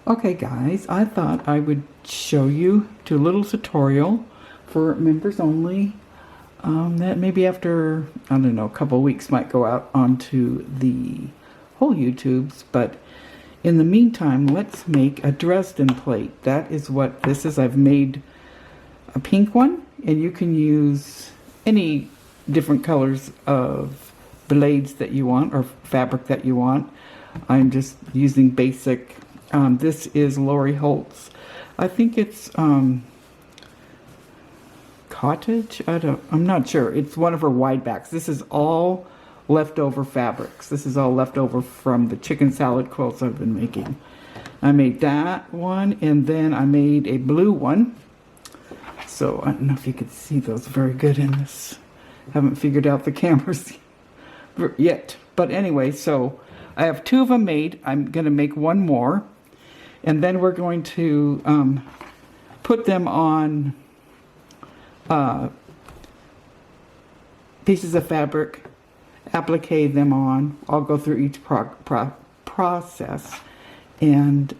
Okay guys, I thought I would show you a little tutorial for members only that maybe after, I don't know, a couple of weeks might go out onto the whole YouTubes, but in the meantime, let's make a Dresden plate. That is what this is. I've made a pink one, and you can use any different colors of blades that you want or fabric that you want. I'm just using basic. This is Lori Holt's. I think it's cottage. I'm not sure. It's one of her wide backs. This is all leftover fabrics. This is all leftover from the chicken salad quilts I've been making. I made that one, and then I made a blue one. So I don't know if you can see those very good in this. Haven't figured out the cameras yet. But anyway, so I have two of them made. I'm going to make one more. And then we're going to put them on pieces of fabric, applique them on. I'll go through each process and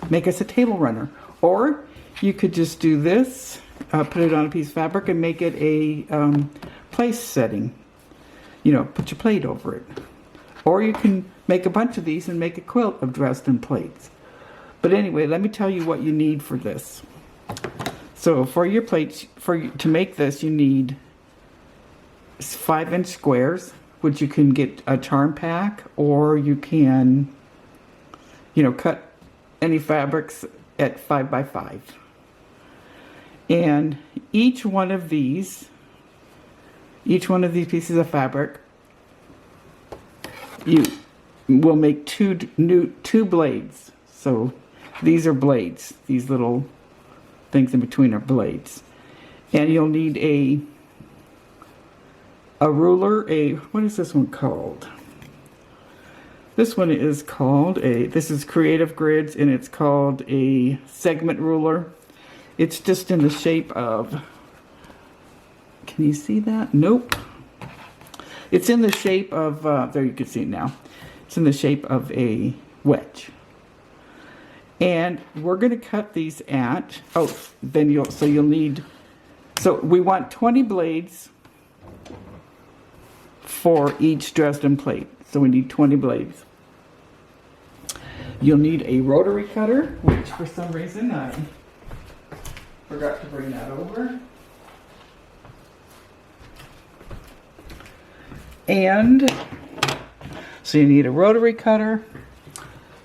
make us a table runner. Or you could just do this, put it on a piece of fabric and make it a place setting. You know, put your plate over it. Or you can make a bunch of these and make a quilt of Dresden plates. But anyway, let me tell you what you need for this. So for your plates, to make this, you need 5-inch squares, which you can get a charm pack, or you can, you know, cut any fabrics at 5 by 5. And each one of these pieces of fabric, you will make two blades. So these are blades. These little things in between are blades. And you'll need a ruler, what is this one called? This one is called this is Creative Grids, and it's called a segment ruler. It's just in the shape of, can you see that? Nope. It's in the shape of, there you can see it now. It's in the shape of a wedge. And we're going to cut these at, you'll need, so we want 20 blades for each Dresden plate. So we need 20 blades. You'll need a rotary cutter, which for some reason I forgot to bring that over. And so you need a rotary cutter,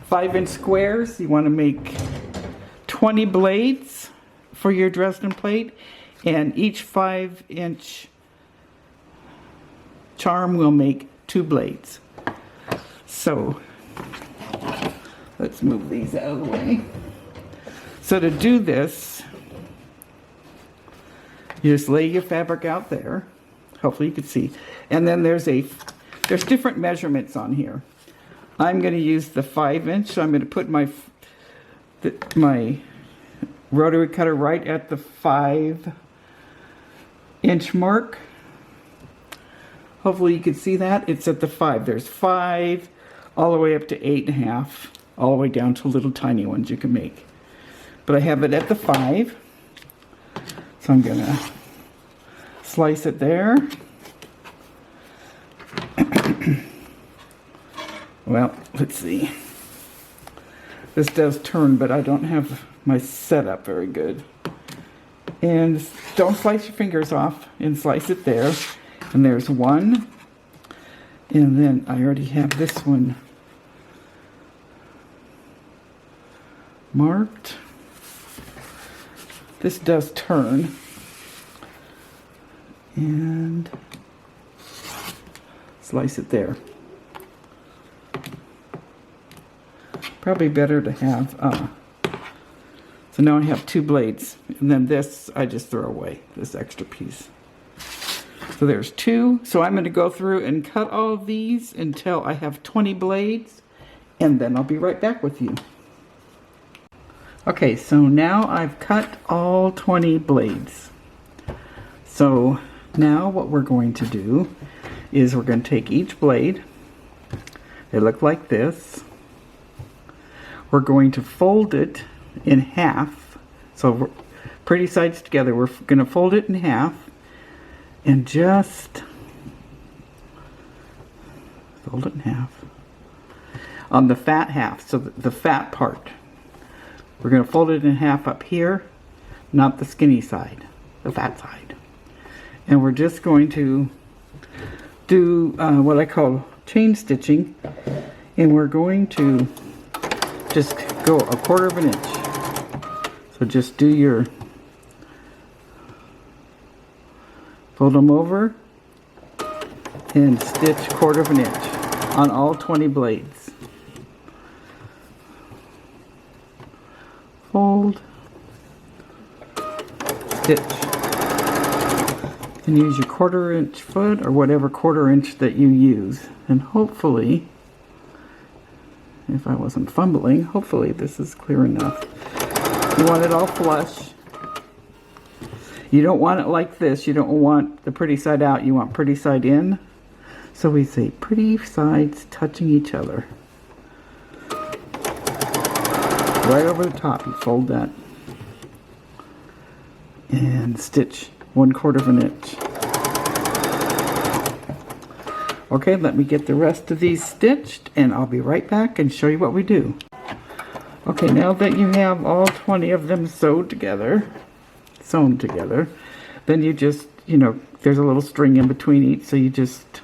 5-inch squares. You want to make 20 blades for your Dresden plate, and each 5-inch charm will make 2 blades. So let's move these out of the way. So to do this, you just lay your fabric out there. Hopefully you can see. And then there's different measurements on here. I'm going to use the 5-inch, so I'm going to put my rotary cutter right at the 5-inch mark. Hopefully you can see that. It's at the 5. There's 5 all the way up to 8.5, all the way down to little tiny ones you can make. But I have it at the 5. So I'm going to slice it there. Well, let's see. This does turn, but I don't have my setup very good. And don't slice your fingers off, and slice it there. And there's one. And then I already have this one marked. This does turn. And slice it there. Probably better to have, so now I have 2 blades, and then this I just throw away, this extra piece. So there's 2, so I'm going to go through and cut all of these until I have 20 blades, and then I'll be right back with you. Okay, so now I've cut all 20 blades. So now what we're going to do is we're going to take each blade. They look like this. we're going to fold it in half. So we're pretty sides together. We're going to fold it in half and just fold it in half on the fat half, so the fat part. We're going to fold it in half up here, not the skinny side, the fat side. And we're just going to do what I call chain stitching, and we're going to just go 1/4 of an inch. So just do your, fold them over and stitch 1/4 of an inch on all 20 blades. Fold, stitch, and use your 1/4 inch foot or whatever 1/4 inch that you use. And hopefully, if I wasn't fumbling, hopefully this is clear enough. You want it all flush. You don't want it like this. You don't want the pretty side out. You want pretty side in. So we say pretty sides touching each other. Right over the top, you fold that and stitch 1/4 of an inch. Okay, let me get the rest of these stitched and I'll be right back and show you what we do. Okay, now that you have all 20 of them sewn together, then you just, there's a little string in between each, so you just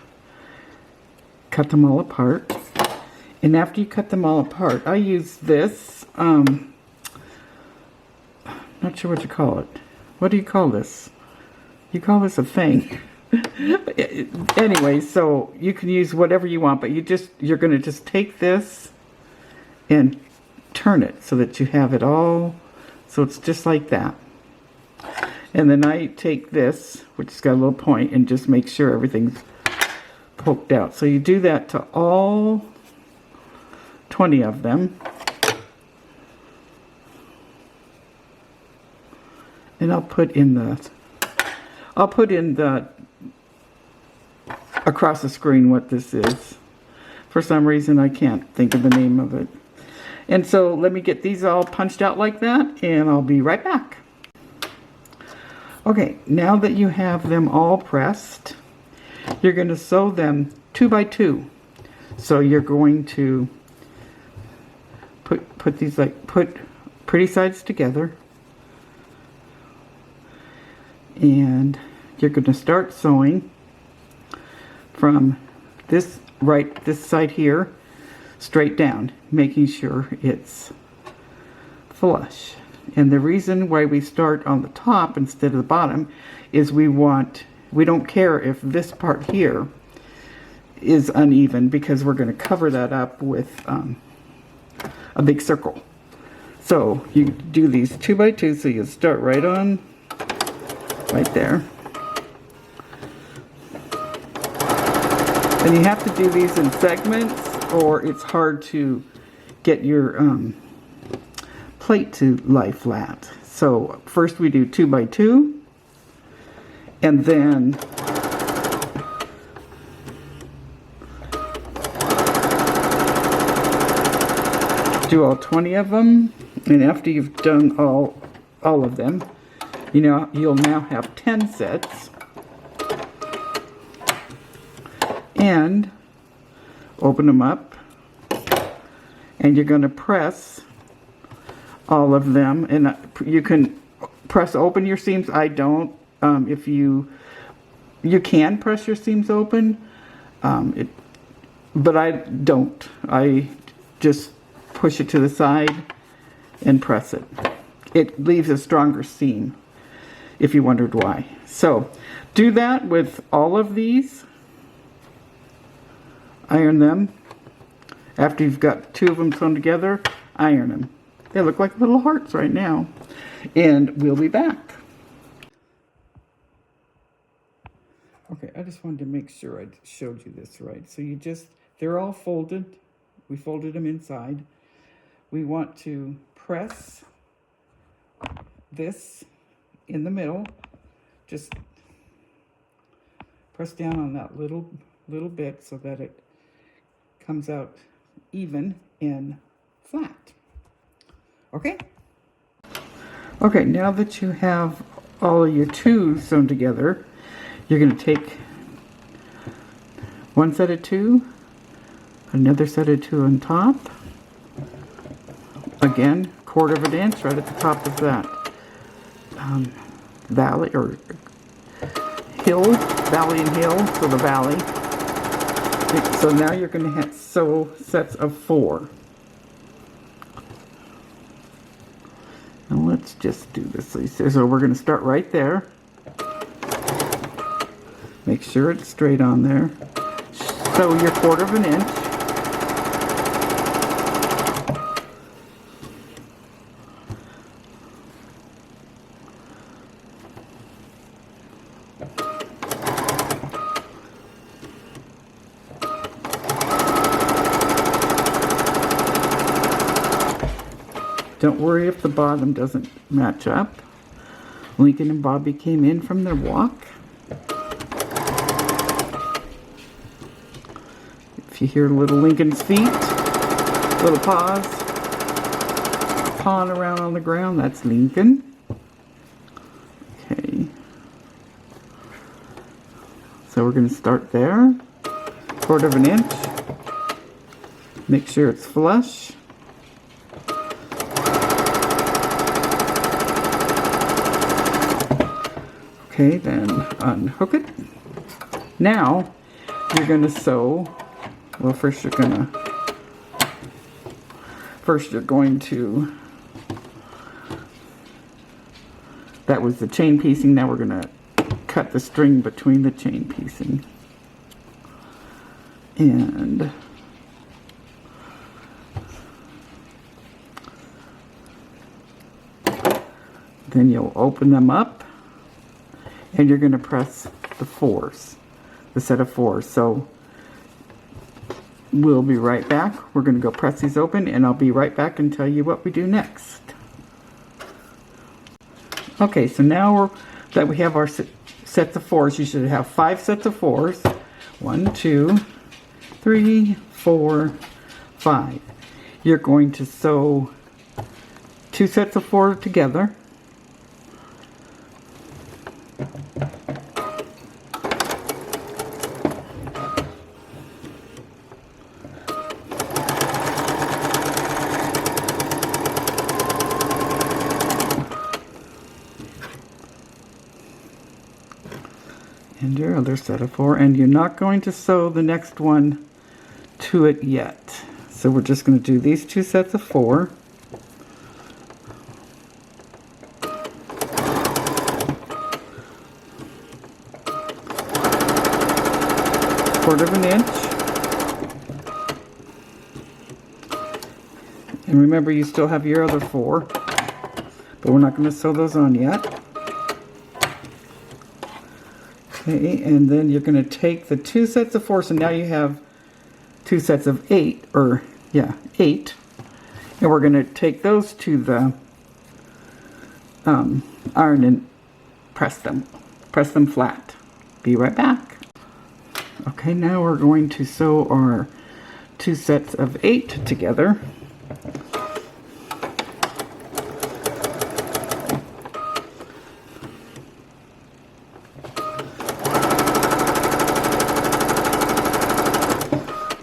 cut them all apart. And after you cut them all apart, I use this, not sure what you call it. What do you call this? You call this a thing. Anyway, so you can use whatever you want, but you're going to just take this and turn it so that you have it all, so it's just like that. And then I take this, which has got a little point, and just make sure everything's poked out. So you do that to all 20 of them. And I'll put in the across the screen what this is. For some reason I can't think of the name of it. And so let me get these all punched out like that and I'll be right back. Okay, now that you have them all pressed, you're going to sew them 2 by 2. So you're going to put these, put pretty sides together, and you're going to start sewing from this side here straight down, making sure it's flush. And the reason why we start on the top instead of the bottom is we don't care if this part here is uneven, because we're going to cover that up with a big circle. So you do these 2 by 2, so you start right there. And you have to do these in segments or it's hard to get your plate to lie flat. So first we do 2 by 2 and then do all 20 of them, and after you've done all of them, you'll now have 10 sets. And open them up, and you're going to press all of them, and you can press open your seams. I don't. If you can press your seams open, but I don't. I just push it to the side and press it. It leaves a stronger seam, if you wondered why. So do that with all of these. Iron them. After you've got 2 of them sewn together, iron them. They look like little hearts right now. And we'll be back. Okay, I just wanted to make sure I showed you this right. So they're all folded. We folded them inside. We want to press this in the middle. Just press down on that little bit so that it comes out even and flat. Okay? Okay, now that you have all of your 2 sewn together, you're going to take one set of 2, another set of 2 on top. Again, 1/4 inch right at the top of that valley or hill, valley and hill, so the valley. So now you're going to sew sets of 4. Now let's just do this. So we're going to start right there. Make sure it's straight on there. Sew your 1/4 inch. Don't worry if the bottom doesn't match up. Lincoln and Bobby came in from their walk. If you hear little Lincoln's feet, little paws pawing around on the ground, that's Lincoln. Okay. So we're going to start there. 1/4 inch. Make sure it's flush. Okay, then unhook it. Now you're going to sew. Well, first you're going to. That was the chain piecing. Now we're going to cut the string between the chain piecing. And then you'll open them up. And you're going to press the 4s, the set of 4s. So we'll be right back. We're going to go press these open, and I'll be right back and tell you what we do next. Okay, so now that we have our sets of 4s, you should have 5 sets of 4s. 1, 2, 3, 4, 5. You're going to sew 2 sets of 4 together. And your other set of 4, and you're not going to sew the next one to it yet. So we're just going to do these 2 sets of 4. Quarter inch. And remember, you still have your other 4, but we're not going to sew those on yet. Okay, and then you're going to take the 2 sets of 4, so now you have 2 sets of 8, 8. And we're going to take those to the iron and press them flat. Be right back. Okay, now we're going to sew our 2 sets of 8 together.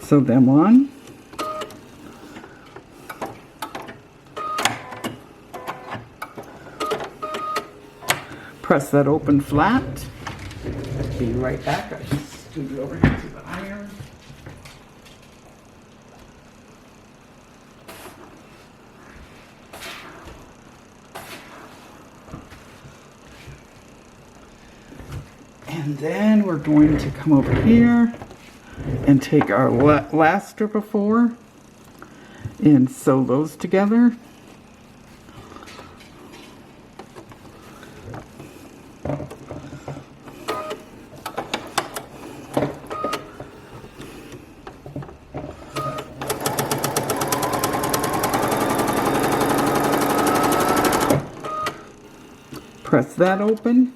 Sew them on. Press that open flat. Be right back. I just scoot it over here to the iron. And then we're going to come over here and take our last strip of 4 and sew those together. Press that open.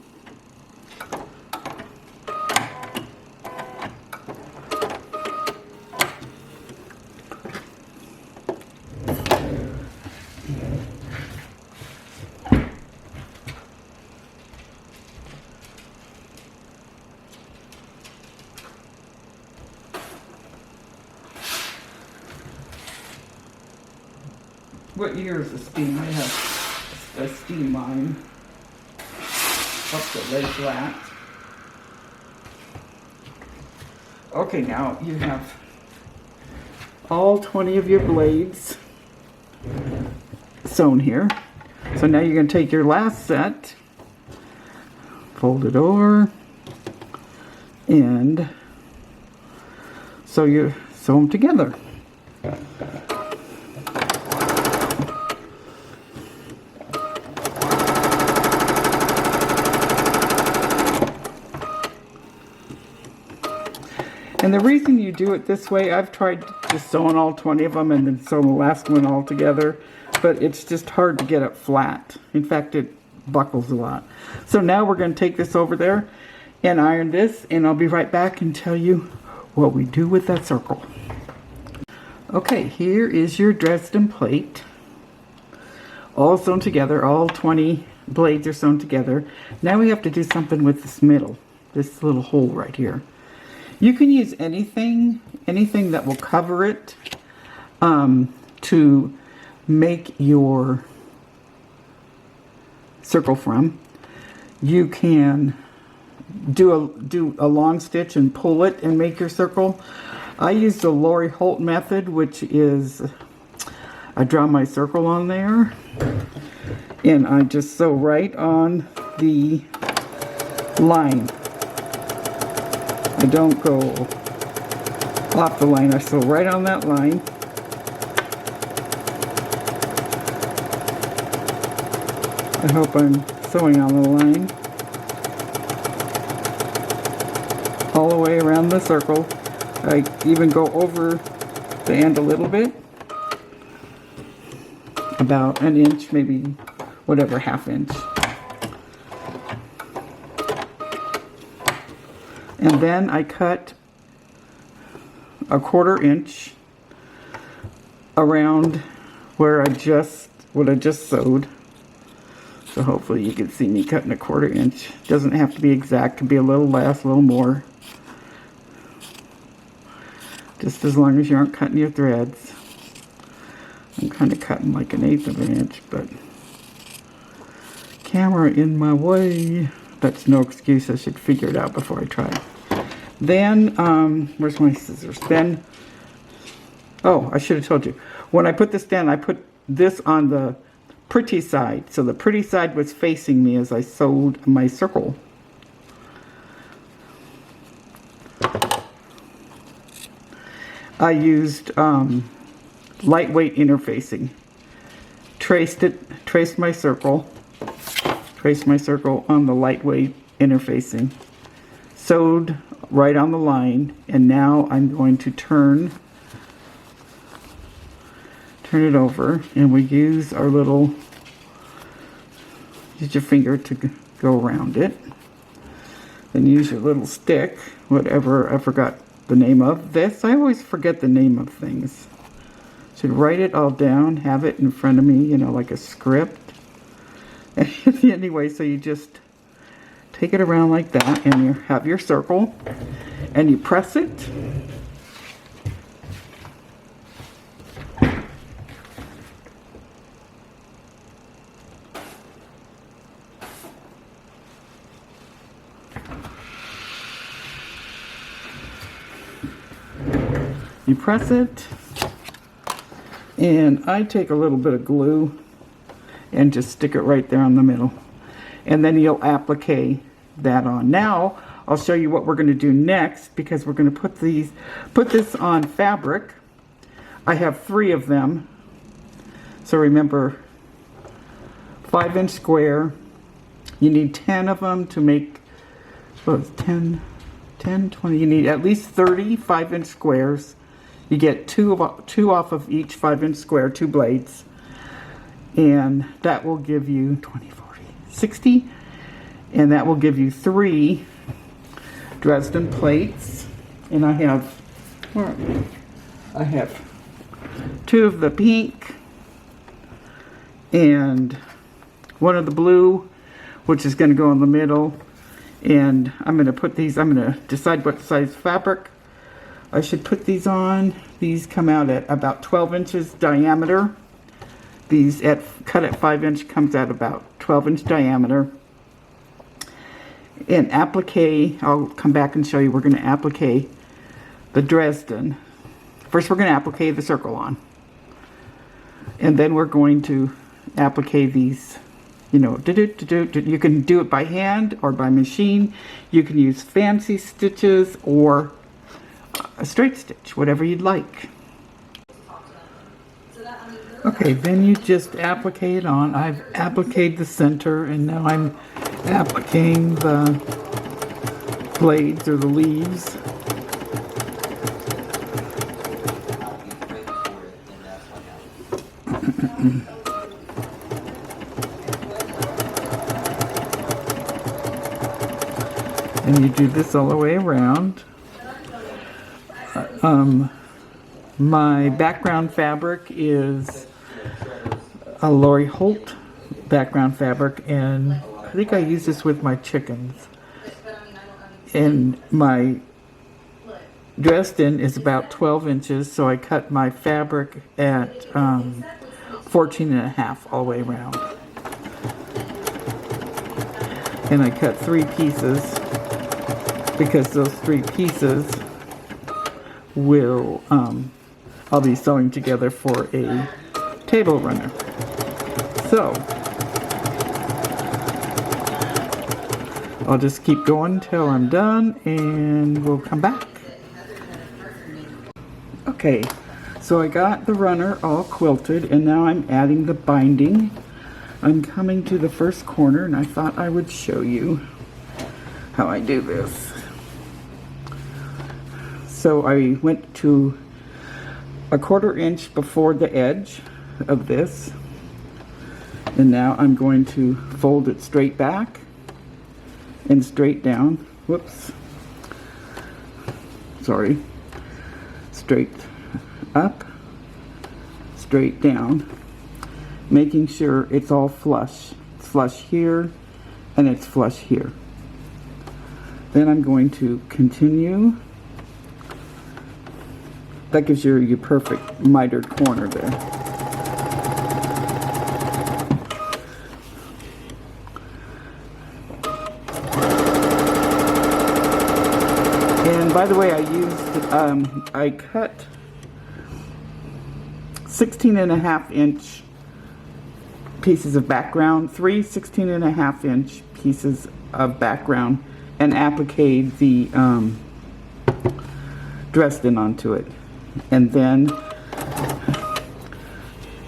What year is the steam? I have a steam line up to lay flat. Okay, now you have all 20 of your blades sewn here. So now you're going to take your last set, fold it over, and so you sew them together. And the reason you do it this way, I've tried just sewing all 20 of them and then sew the last one all together, but it's just hard to get it flat. In fact, it buckles a lot. So now we're going to take this over there and iron this, and I'll be right back and tell you what we do with that circle. Okay, here is your Dresden plate. All sewn together, all 20 blades are sewn together. Now we have to do something with this middle, this little hole right here. You can use anything that will cover it to make your circle from. You can do a long stitch and pull it and make your circle. I use the Lori Holt method, which is I draw my circle on there and I just sew right on the line. I don't go off the line, I sew right on that line. I hope I'm sewing on the line. All the way around the circle. I even go over the end a little bit. About an inch, maybe whatever, half inch. And then I cut a 1/4 inch around where what I just sewed. So hopefully you can see me cutting a 1/4 inch. Doesn't have to be exact, could be a little less, a little more. Just as long as you aren't cutting your threads. I'm kind of cutting like 1/8 of an inch, but camera in my way. That's no excuse. I should figure it out before I try. Then, where's my scissors? Then, oh, I should have told you. When I put this down, I put this on the pretty side. So the pretty side was facing me as I sewed my circle. I used lightweight interfacing. Traced my circle on the lightweight interfacing, sewed right on the line, and now I'm going to turn it over, and we use our little, use your finger to go around it, then use your little stick, whatever, I forgot the name of this. I always forget the name of things. Should write it all down, have it in front of me, you know, like a script. Anyway, so you just take it around like that, and you have your circle, and you press it. You press it, and I take a little bit of glue and just stick it right there in the middle. And then you'll applique that on. Now, I'll show you what we're going to do next, because we're going to put this on fabric. I have 3 of them. So remember, 5-inch square. You need 10 of them to make, what is 10, 20, you need at least 30 5-inch squares. You get two off of each 5-inch square, 2 blades. And that will give you 20, 40, 60. And that will give you 3 Dresden plates. And I have 2 of the pink and 1 of the blue, which is going to go in the middle. And I'm going to put these, I'm going to decide what size fabric I should put these on. These come out at about 12 inches diameter. these cut at 5" comes at about 12" diameter. And applique, I'll come back and show you, we're going to applique the Dresden. First we're going to applique the circle on. And then we're going to applique these, you know, you can do it by hand or by machine. You can use fancy stitches or a straight stitch, whatever you'd like. Okay, then you just applique it on. I've appliqued the center, and now I'm appliquing the blades or the leaves. And you do this all the way around. My background fabric is a Lori Holt background fabric, and I think I use this with my chickens. And my Dresden is about 12 inches, so I cut my fabric at 14.5 all the way around. And I cut 3 pieces because those 3 pieces will I'll be sewing together for a table runner. So I'll just keep going till I'm done and we'll come back. Okay, so I got the runner all quilted and now I'm adding the binding. I'm coming to the first corner and I thought I would show you how I do this. So I went to a 1/4 inch before the edge of this, and now I'm going to fold it straight back and straight down. Whoops, sorry. Straight up, straight down, making sure it's all flush. It's flush here and it's flush here. Then I'm going to continue. That gives you your perfect mitered corner there. And by the way, I cut 16.5 inch pieces of background, 3 16.5 inch pieces of background, and appliqued the Dresden onto it. And then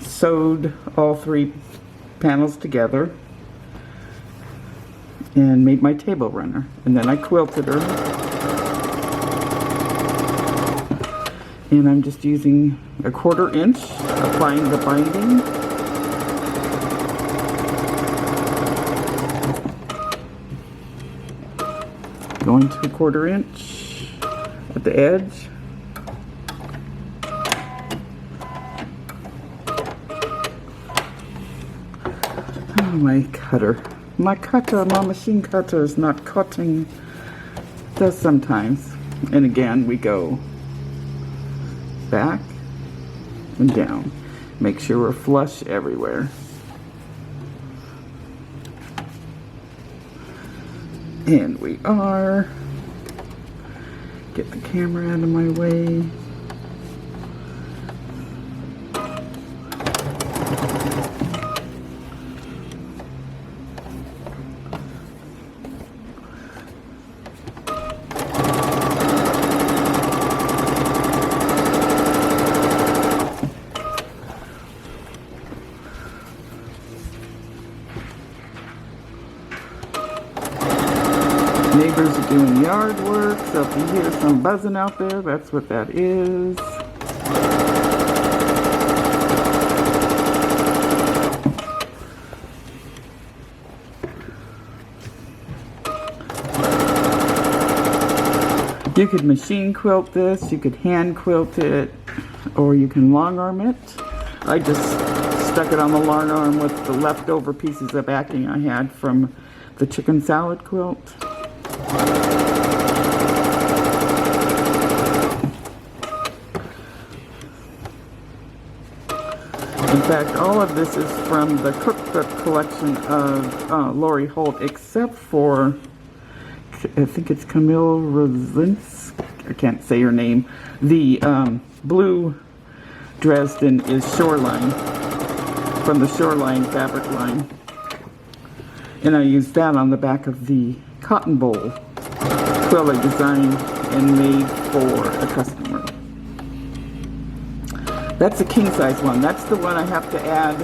sewed all 3 panels together and made my table runner. And then I quilted her. And I'm just using a 1/4 inch, applying the binding. Going to a 1/4 inch at the edge. My cutter. My machine cutter is not cutting. It does sometimes. And again, we go back and down. Make sure we're flush everywhere. And we are. Get the camera out of my way. Neighbors are doing yard work, so if you hear some buzzing out there, that's what that is. You could machine quilt this, you could hand quilt it, or you can long arm it. I just stuck it on the long arm with the leftover pieces of backing I had from the chicken salad quilt. In fact, all of this is from the cookbook collection of Lori Holt, except for, I think it's Camille Rosinsk. I can't say her name. The blue Dresden is Shoreline, from the Shoreline fabric line. And I used that on the back of the cotton bowl quill I designed and made for a customer. That's a king size one. That's the one I have to add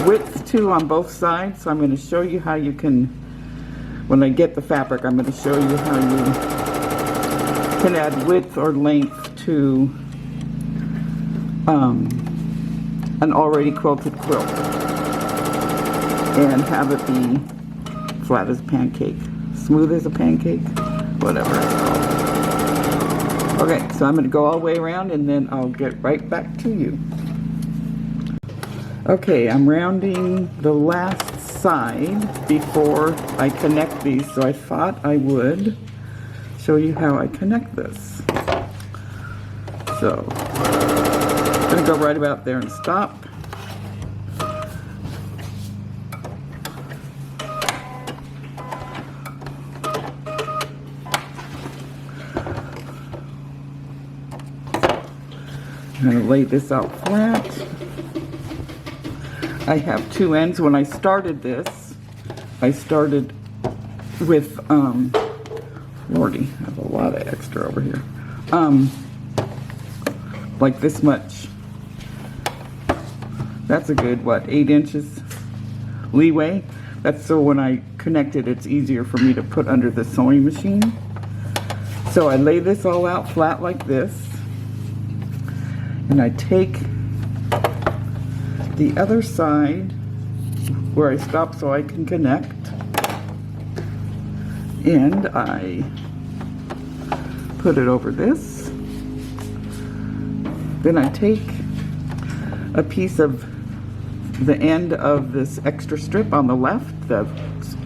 width to on both sides. So I'm going to show you how you can, when I get the fabric, I'm going to show you how you can add width or length to an already quilted quilt and have it be flat as a pancake, smooth as a pancake, whatever it's called. Okay, so I'm going to go all the way around and then I'll get right back to you. Okay, I'm rounding the last side before I connect these, so I thought I would show you how I connect this. So, I'm going to go right about there and stop. I'm going to lay this out flat. I have two ends. When I started this, I started with, Lordy, I have a lot of extra over here. Like this much. That's a good, what, 8 inches leeway? That's so when I connect it, it's easier for me to put under the sewing machine. So I lay this all out flat like this. And I take the other side where I stop so I can connect, and I put it over this. Then I take a piece of the end of this extra strip on the left, the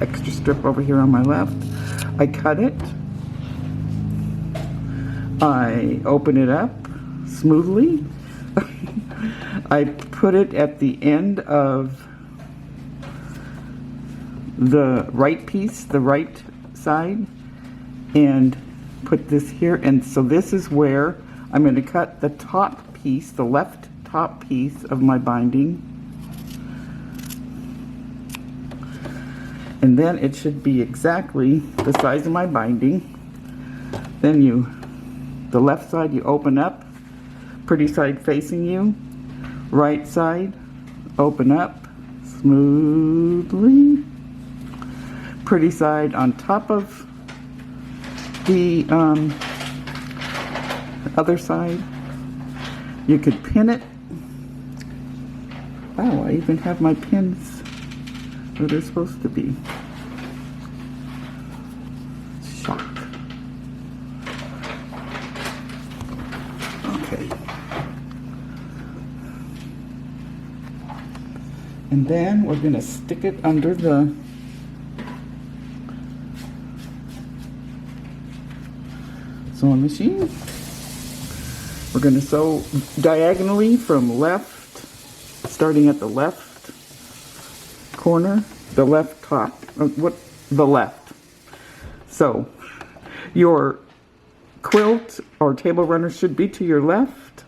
extra strip over here on my left. I cut it. I open it up smoothly. I put it at the end of the right piece, the right side, and put this here. And so this is where I'm going to cut the top piece, the left top piece of my binding. And then it should be exactly the size of my binding. Then the left side you open up, pretty side facing you, right side open up smoothly, pretty side on top of the other side. You could pin it. Oh, I even have my pins where they're supposed to be. Shock. Okay. And then we're going to stick it under the sewing machine. We're going to sew diagonally from left, starting at the left corner, the left top, the left. So your quilt or table runner should be to your left.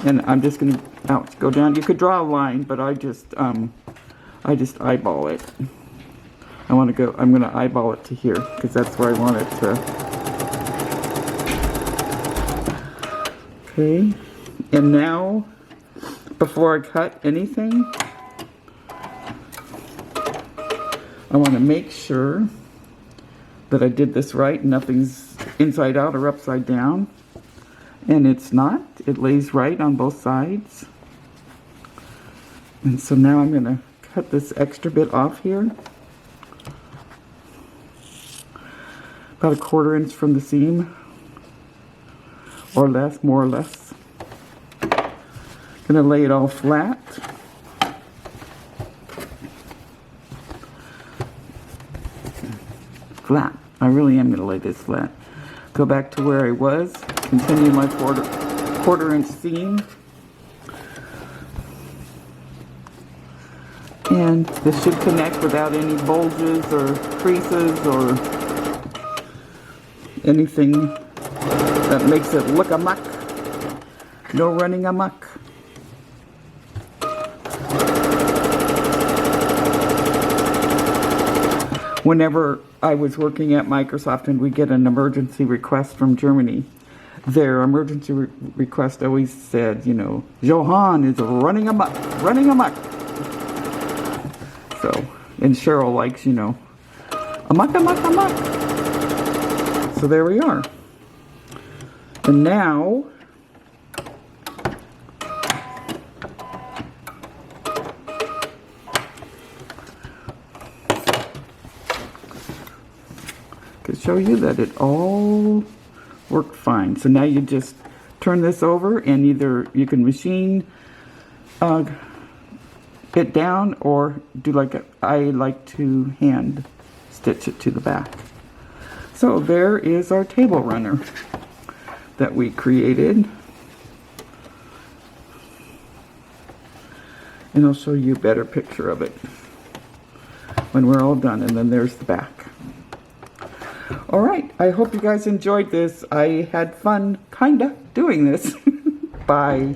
And I'm just going to go down. You could draw a line, but I just eyeball it. I'm going to eyeball it to here because that's where I want it to. Okay, and now, before I cut anything, I want to make sure that I did this right. Nothing's inside out or upside down. And it's not. It lays right on both sides. And so now I'm going to cut this extra bit off here. About 1/4 inch from the seam. Or less, more or less. Gonna lay it all flat. Flat. I really am gonna lay this flat. Go back to where I was. Continue my 1/4 inch seam. And this should connect without any bulges or creases or anything that makes it look amok. No running amok. Whenever I was working at Microsoft and we get an emergency request from Germany, their emergency request always said, you know, Johann is running amok, running amok. So, and Cheryl likes, you know, amok, amok, amok. So there we are. And now, to show you that it all worked fine. So now you just turn this over and either you can machine it down or do like I like to hand stitch it to the back. So there is our table runner that we created. And I'll show you a better picture of it when we're all done. And then there's the back. All right, I hope you guys enjoyed this. I had fun kinda doing this. Bye.